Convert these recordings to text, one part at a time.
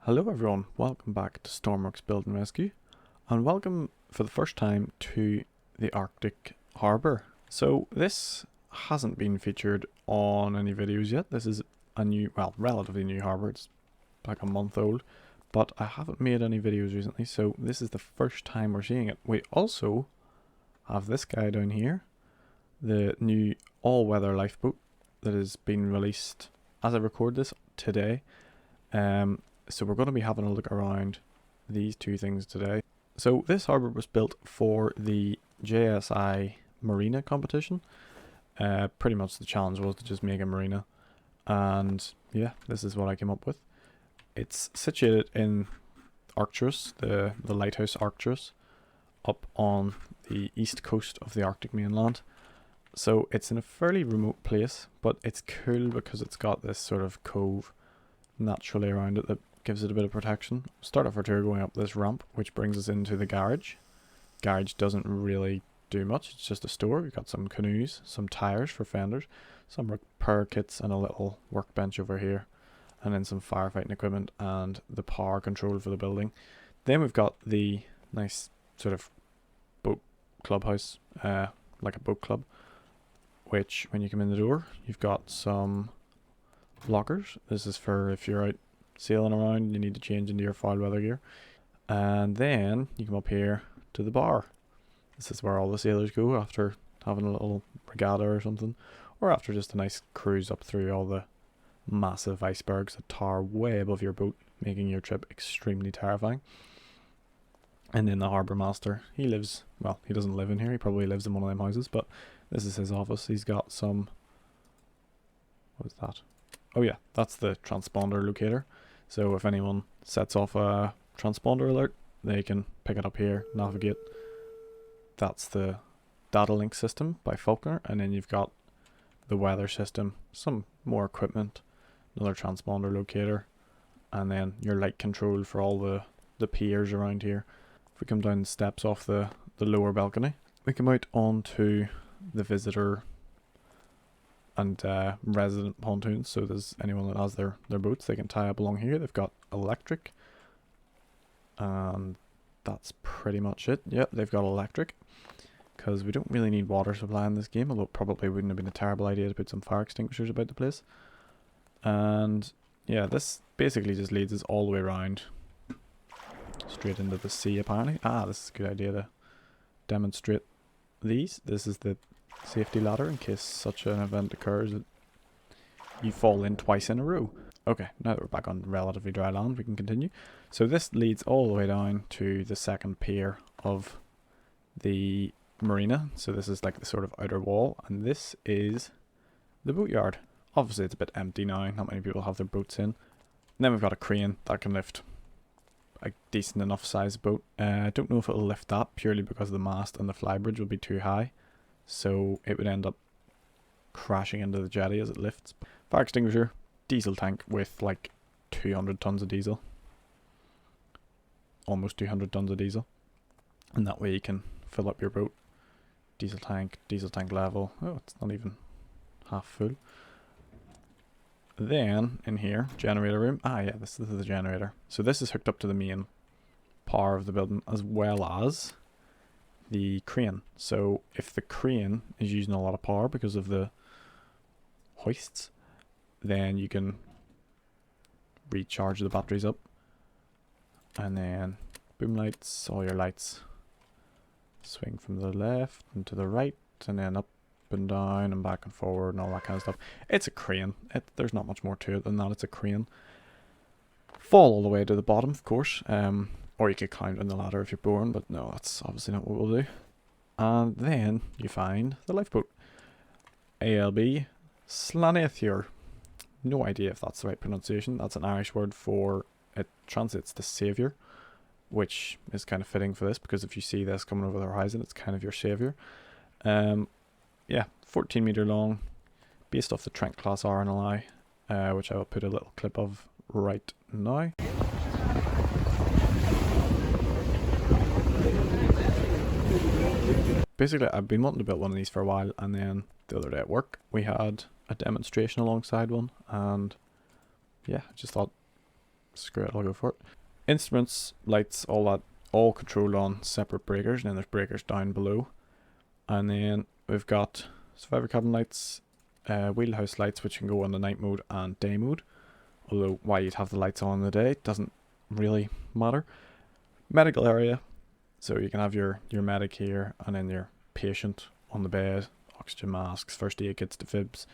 Hello everyone, welcome back to Stormworks Build and Rescue, and welcome for the first time to the Arctic Harbour. So this hasn't been featured on any videos yet. This is a new, well, relatively new harbour. It's like a month old, but I haven't made any videos recently, so this is the first time we're seeing it. We also have this guy down here, the new all-weather lifeboat that has been released as I record this today. So we're going to be having a look around these two things today. So this harbour was built for the JSI Marina competition. Pretty much the challenge was to just make a marina. And yeah, this is what I came up with. It's situated in Arcturus, the lighthouse Arcturus, up on the east coast of the Arctic mainland. So it's in a fairly remote place, but it's cool because it's got this sort of cove naturally around it that gives it a bit of protection. Start off our tour going up this ramp, which brings us into the garage. Garage doesn't really do much, it's just a store. We've got some canoes, some tires for fenders, some repair kits, and a little workbench over here, and then some firefighting equipment and the power control for the building. Then we've got the nice sort of boat clubhouse, like a boat club, which when you come in the door, you've got some lockers. This is for if you're out sailing around, you need to change into your foul weather gear. And then you come up here to the bar. This is where all the sailors go after having a little regatta or something, or after just a nice cruise up through all the massive icebergs that tower way above your boat, making your trip extremely terrifying. And then the harbour master, he lives, well, he doesn't live in here, he probably lives in one of them houses, but this is his office. He's got some, what is that? Oh yeah, that's the transponder locator. So if anyone sets off a transponder alert, they can pick it up here, navigate. That's the data link system by Faulkner, and then you've got the weather system, some more equipment, another transponder locator, and then your light control for all the piers around here. If we come down the steps off the lower balcony, we come out onto the visitor and resident pontoons. So there's anyone that has their boats, they can tie up along here. They've got electric, and that's pretty much it. Yep, they've got electric, because we don't really need water supply in this game, although it probably wouldn't have been a terrible idea to put some fire extinguishers about the place. And yeah, this basically just leads us all the way around straight into the sea apparently. This is a good idea to demonstrate these. This is the safety ladder in case such an event occurs that you fall in twice in a row. Okay, now that we're back on relatively dry land, we can continue. So this leads all the way down to the second pier of the marina. So this is like the sort of outer wall, and this is the boatyard. Obviously it's a bit empty now, not many people have their boats in. And then we've got a crane that can lift a decent enough size boat. I don't know if it'll lift that purely because the mast and the flybridge will be too high, so it would end up crashing into the jetty as it lifts. Fire extinguisher, diesel tank with like 200 tons of diesel, almost 200 tons of diesel, and that way you can fill up your boat. Diesel tank level, oh, it's not even half full. Then in here, generator room. Yeah, this is the generator. So this is hooked up to the main power of the building as well as the crane. So if the crane is using a lot of power because of the hoists, then you can recharge the batteries up, and then boom lights, all your lights swing from the left and to the right, and then up and down and back and forward and all that kind of stuff. It's a crane. There's not much more to it than that. It's a crane. Fall all the way to the bottom, of course, or you could climb down the ladder if you're bored, but no, that's obviously not what we'll do. And then you find the lifeboat. ALB Slanaethur. No idea if that's the right pronunciation. That's an Irish word for, it translates to saviour, which is kind of fitting for this, because if you see this coming over the horizon, it's kind of your saviour. Yeah, 14 metre long, based off the Trent class RNLI, which I will put a little clip of right now. Basically, I've been wanting to build one of these for a while, and then the other day at work, we had a demonstration alongside one, and yeah, I just thought screw it, I'll go for it. Instruments, lights, all that, all controlled on separate breakers, and then there's breakers down below. And then we've got survivor cabin lights, wheelhouse lights, which can go on the night mode and day mode. Although why you'd have the lights on in the day doesn't really matter. Medical area, so you can have your medic here, and then your patient on the bed, oxygen masks, first aid kits, defibs,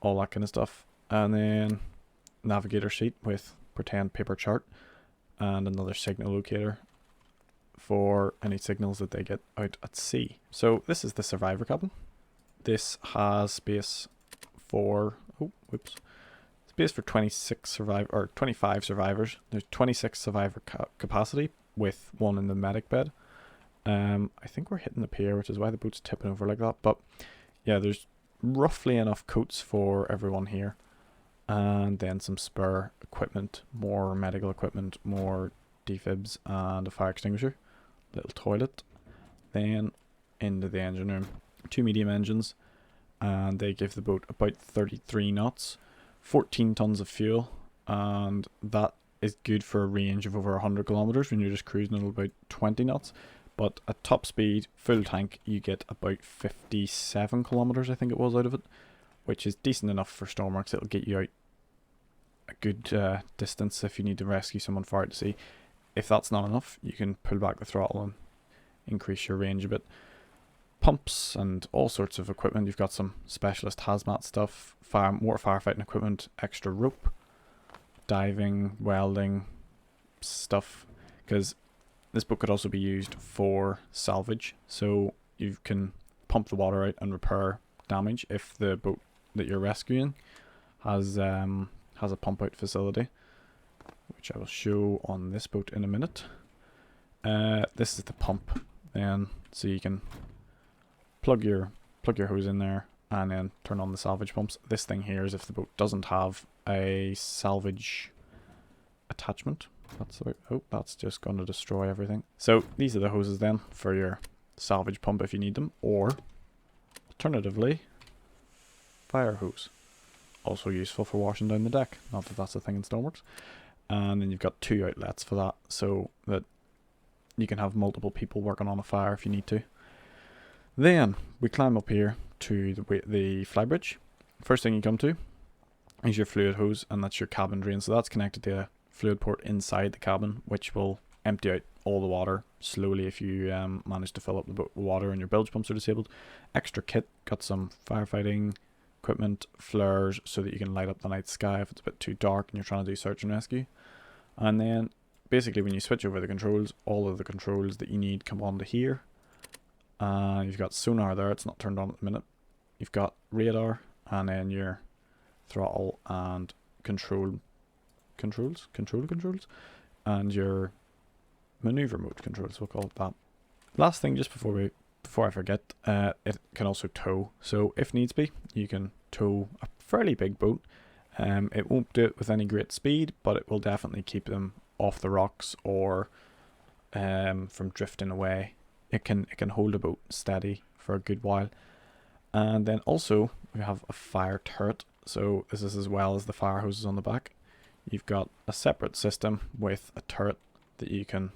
all that kind of stuff. And then navigator sheet with pretend paper chart, and another signal locator for any signals that they get out at sea. So this is the survivor cabin. This has space for space for 25 survivors. There's 26 survivor capacity with one in the medic bed. I think we're hitting the pier, which is why the boat's tipping over like that. But yeah, there's roughly enough coats for everyone here. And then some spare equipment, more medical equipment, more defibs, and a fire extinguisher. Little toilet. Then into the engine room. 2 medium engines, and they give the boat about 33 knots, 14 tons of fuel, and that is good for a range of over 100 kilometers when you're just cruising at about 20 knots. But at top speed, full tank, you get about 57 kilometers, I think it was, out of it, which is decent enough for Stormworks. It'll get you out a good distance if you need to rescue someone far out to sea. If that's not enough, you can pull back the throttle and increase your range a bit. Pumps and all sorts of equipment. You've got some specialist hazmat stuff, more firefighting equipment, extra rope, diving, welding stuff, because this boat could also be used for salvage, so you can pump the water out and repair damage if the boat that you're rescuing has a pump out facility, which I will show on this boat in a minute. This is the pump, then, so you can plug your hose in there and then turn on the salvage pumps. This thing here is if the boat doesn't have a salvage attachment. That's just going to destroy everything. So these are the hoses then for your salvage pump if you need them, or alternatively, fire hose. Also useful for washing down the deck. Not that that's a thing in Stormworks. And then you've got 2 outlets for that, so that you can have multiple people working on a fire if you need to. Then we climb up here to the flybridge. First thing you come to is your fluid hose, and that's your cabin drain. So that's connected to a fluid port inside the cabin, which will empty out all the water slowly if you manage to fill up the boat with water and your bilge pumps are disabled. Extra kit, got some firefighting equipment, flares, so that you can light up the night sky if it's a bit too dark and you're trying to do search and rescue. And then basically when you switch over the controls, all of the controls that you need come onto here. You've got sonar there, it's not turned on at the minute. You've got radar, and then your throttle and controls, and your maneuver mode controls, we'll call it that. Last thing, just before I forget, it can also tow. So if needs be, you can tow a fairly big boat. It won't do it with any great speed, but it will definitely keep them off the rocks or from drifting away. It can hold a boat steady for a good while. And then also we have a fire turret. So this is as well as the fire hoses on the back. You've got a separate system with a turret that you can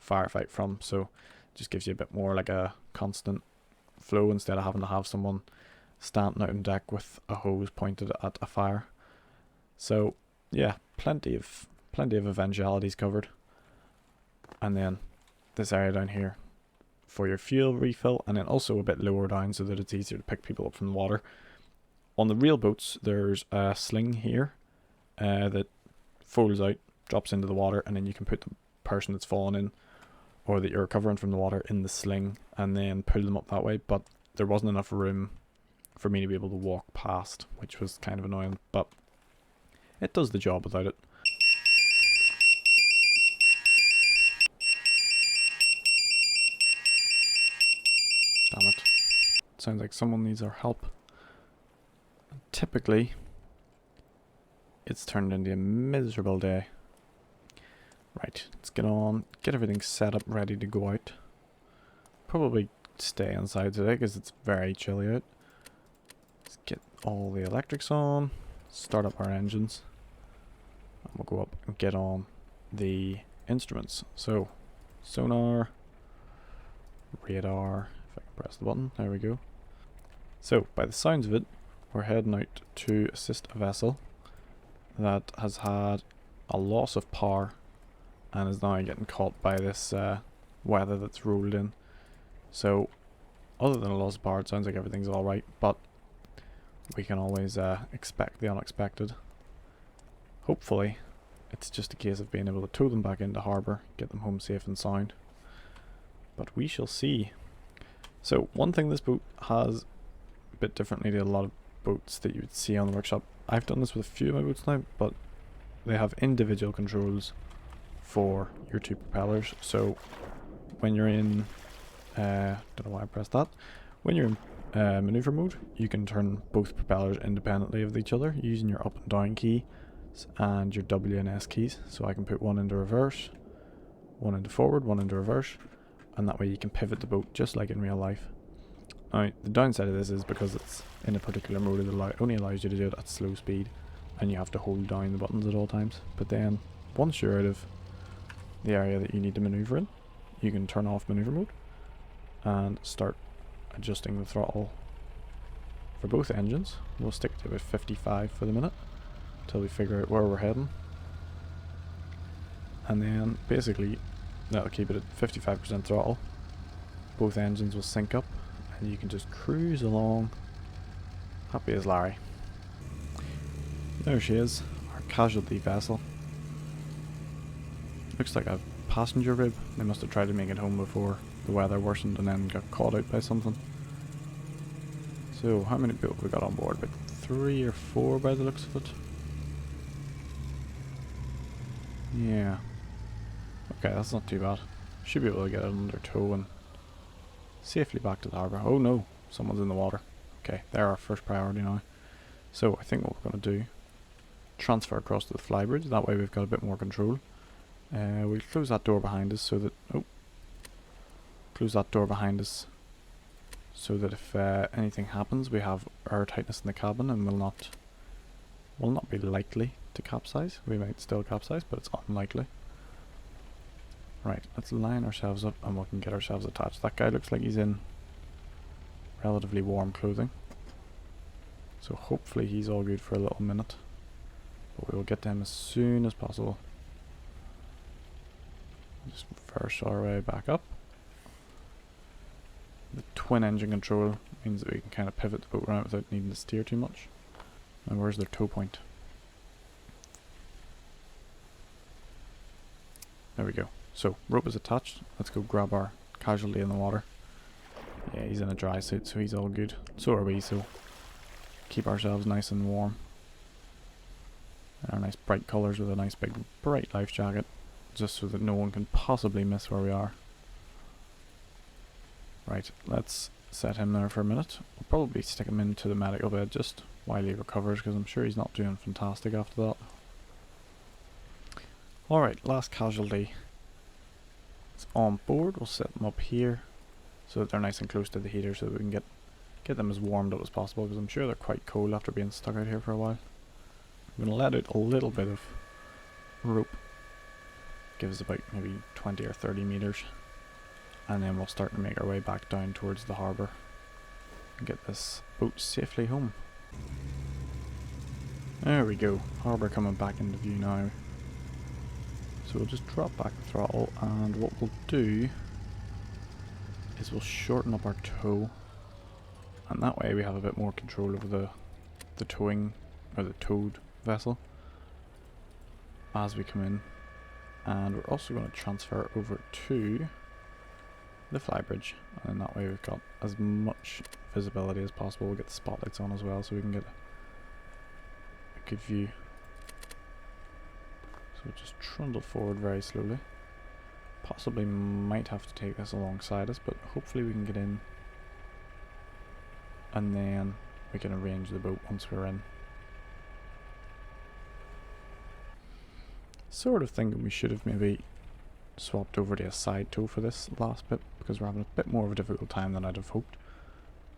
firefight from. So it just gives you a bit more like a constant flow instead of having to have someone standing out on deck with a hose pointed at a fire. So yeah, plenty of eventualities covered. And then this area down here for your fuel refill, and then also a bit lower down so that it's easier to pick people up from the water. On the real boats, there's a sling here that folds out, drops into the water, and then you can put the person that's fallen in or that you're recovering from the water in the sling and then pull them up that way. But there wasn't enough room for me to be able to walk past, which was kind of annoying, but it does the job without it. Damn it. Sounds like someone needs our help. Typically, it's turned into a miserable day. Right, let's get on, get everything set up, ready to go out. Probably stay inside today because it's very chilly out. Let's get all the electrics on, start up our engines, and we'll go up and get on the instruments. So, sonar, radar, if I can press the button, there we go. So, by the sounds of it, we're heading out to assist a vessel that has had a loss of power and is now getting caught by this weather that's rolled in. So, other than a loss of power, it sounds like everything's alright, but we can always expect the unexpected. Hopefully, it's just a case of being able to tow them back into harbour, get them home safe and sound. But we shall see. So, one thing this boat has a bit differently to a lot of boats that you would see on the workshop. I've done this with a few of my boats now, but they have individual controls for your two propellers. So, when you're in, don't know why I pressed that. When you're in maneuver mode, you can turn both propellers independently of each other using your up and down key and your W and S keys. So I can put one into reverse, one into forward, one into reverse, and that way you can pivot the boat just like in real life. Now, the downside of this is because it's in a particular mode, it only allows you to do it at slow speed, and you have to hold down the buttons at all times. But then, once you're out of the area that you need to maneuver in, you can turn off maneuver mode and start adjusting the throttle for both engines. We'll stick to about 55 for the minute until we figure out where we're heading, and then basically that'll keep it at 55% throttle. Both engines will sync up and you can just cruise along happy as Larry. There she is, our casualty vessel. Looks like a passenger rib. They must have tried to make it home before the weather worsened and then got caught out by something. So, how many people have we got on board? About 3 or 4 by the looks of it. Yeah. Okay, that's not too bad. Should be able to get it under tow and safely back to the harbour. Oh no, someone's in the water. Okay, they're our first priority now. So, I think what we're going to do, transfer across to the flybridge. That way we've got a bit more control. We'll close that door behind us so that... Oh. Close that door behind us so that if anything happens, we have air tightness in the cabin and will not be likely to capsize. We might still capsize, but it's unlikely. Right, let's line ourselves up and we can get ourselves attached. That guy looks like he's in relatively warm clothing, so hopefully he's all good for a little minute. But we will get to him as soon as possible. Just reverse our way back up. The twin engine control means that we can kind of pivot the boat around without needing to steer too much. And where's their tow point? There we go. So, rope is attached. Let's go grab our casualty in the water. Yeah, he's in a dry suit, so he's all good. So are we, so keep ourselves nice and warm. Our nice bright colours with a nice big bright life jacket, just so that no one can possibly miss where we are. Right, let's set him there for a minute. We'll probably stick him into the medical bed just while he recovers, because I'm sure he's not doing fantastic after that. Alright, last casualty is on board. We'll set them up here so that they're nice and close to the heater so that we can get them as warmed up as possible, because I'm sure they're quite cold after being stuck out here for a while. I'm going to let out a little bit of rope. Gives about maybe 20 or 30 meters. And then we'll start to make our way back down towards the harbour and get this boat safely home. There we go, harbour coming back into view now. So we'll just drop back the throttle, and what we'll do is we'll shorten up our tow, and that way we have a bit more control over the towing, or the towed vessel as we come in. And we're also going to transfer over to the flybridge, and that way we've got as much visibility as possible. We'll get the spotlights on as well so we can get a good view. So just trundle forward very slowly. Possibly might have to take this alongside us, but hopefully we can get in and then we can arrange the boat once we're in. Sort of thinking we should have maybe swapped over to a side tow for this last bit, because we're having a bit more of a difficult time than I'd have hoped.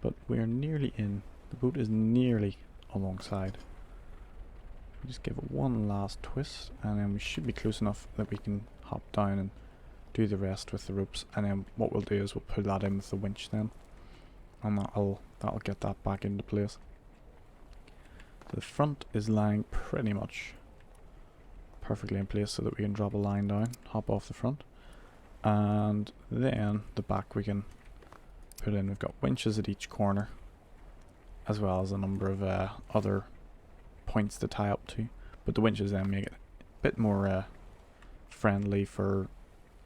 But we're nearly in. The boat is nearly alongside. Just give it one last twist, and then we should be close enough that we can hop down and do the rest with the ropes. And then what we'll do is we'll pull that in with the winch then, and that'll get that back into place. The front is lying pretty much perfectly in place so that we can drop a line down, hop off the front, and then the back we can put in. We've got winches at each corner, as well as a number of other points to tie up to, but the winches then make it a bit more friendly for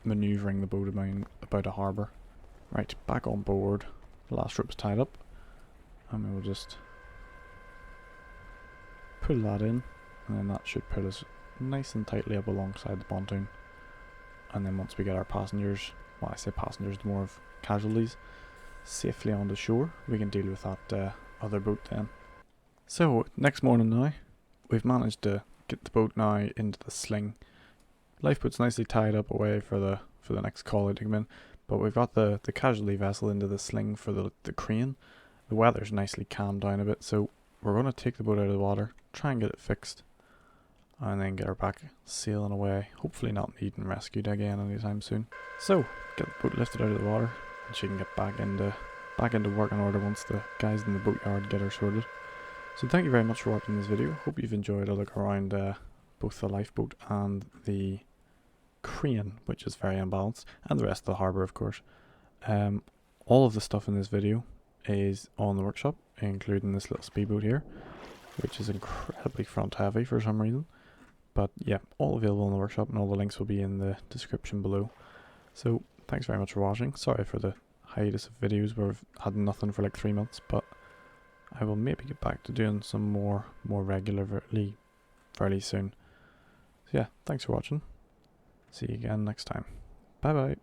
manoeuvring the boat about a harbour. Right, back on board, the last rope's tied up, and we will just pull that in, and then that should pull us nice and tightly up alongside the pontoon. And then once we get our passengers, well, I say passengers, more of casualties, safely onto shore, we can deal with that other boat then. So next morning now, we've managed to get the boat now into the sling. Lifeboat's nicely tied up away for the next collie to come in, but we've got the casualty vessel into the sling for the crane. The weather's nicely calmed down a bit, so we're going to take the boat out of the water, try and get it fixed, and then get her back sailing away, hopefully not needing rescued again anytime soon. So get the boat lifted out of the water, and she can get back into working order once the guys in the boatyard get her sorted. So thank you very much for watching this video. Hope you've enjoyed a look around both the lifeboat and the crane, which is very unbalanced, and the rest of the harbour, of course. All of the stuff in this video is on the workshop, including this little speedboat here, which is incredibly front heavy for some reason. But yeah, all available in the workshop, and all the links will be in the description below. So thanks very much for watching. Sorry for the hiatus of videos where we've had nothing for like 3 months, but I will maybe get back to doing some more regularly fairly soon. So yeah, thanks for watching. See you again next time. Bye bye.